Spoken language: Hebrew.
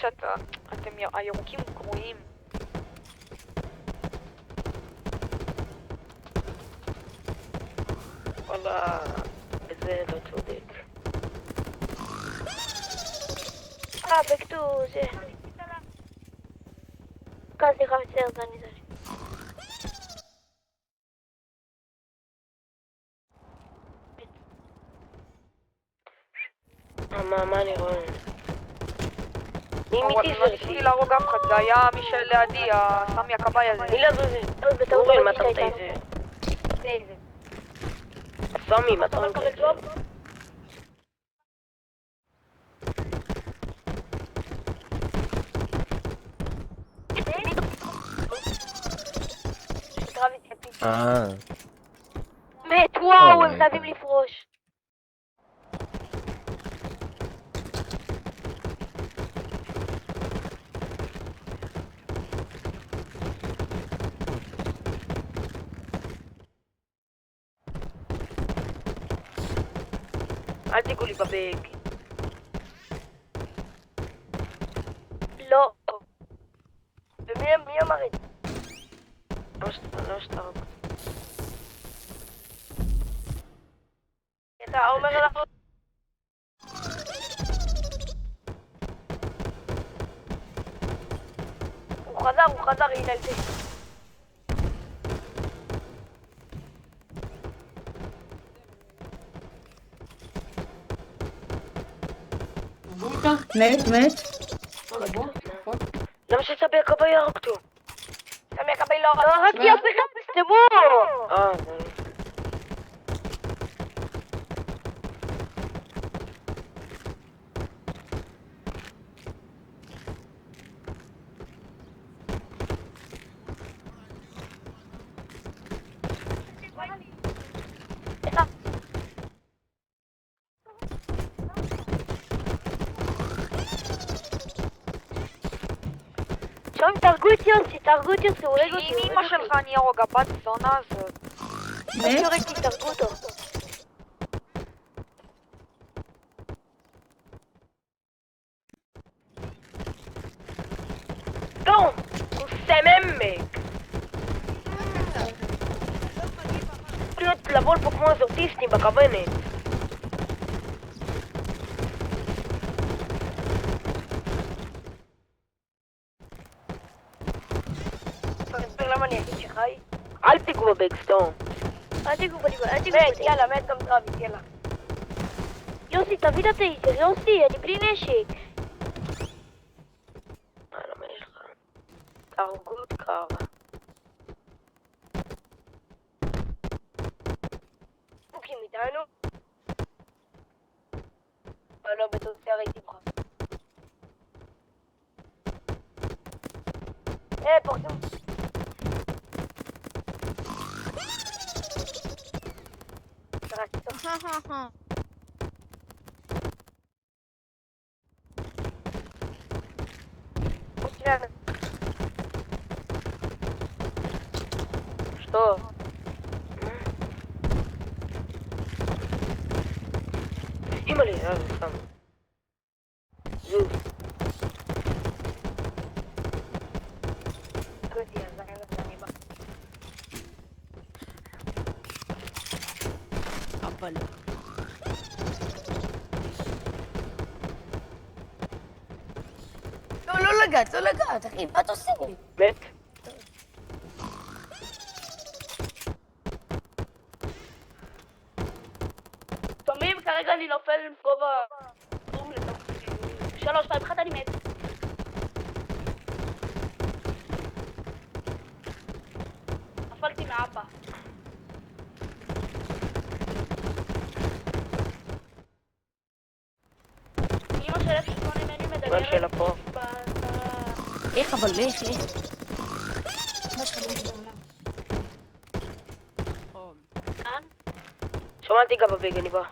שאתם הירוקים גרועים. וואלה, בזה לא צודק. בקטו, זה... סליחה, מצטער, זני. מה אני רואה? אבל לא ניסיתי להרוג אף אחד, זה היה מי שלידי, סמי הכבאי הזה. מי לזה? אורי, מה אתה רוצה איזה? סמי, מה אתה רוצה איזה? מת, וואו, הם חייבים לפרוש. אל תיגעו לי בבג. לא. ומי אמר את זה? לא שתרוק. אתה אומר לך... הוא חזר, הנה על זה. מת. למה שסמי הכבאי יהרוג אותו? סמי הכבאי לא הרגתי אף אחד, סתמו! שום, תהרגו את יוסי, הוא הורג אותי. עם אמא שלך אני ארוג, הבת זונה הזאת. יוסי הורג אותי, תהרגו אותו. לא! הוא סממק! לבוא לפה כמו איזה אוטיסטים בכוונת. למה אני אגיד שחי? אל תיגעו בבגסטון. אל תיגעו בליבה, מת, יאללה, מת גם טרוויס, יאללה. יוסי, תביא את הטייזר, יוסי, אני בלי נשק. למה יש לך? תרגות קרה. פוקים איתנו? לא, בתוצאה ראיתי בך. פורסם. Что? Имали, там. לא לגעת, אחי, מה אתה עושה? מת? שומעים? כרגע אני נופל עם כובע... 3, 2, 1, אני מת. נפלתי מאבא. אמא של 08 מני מדברת... מה שאלה פה? איך אבל איך? שמעתי גם בבג, אני בא.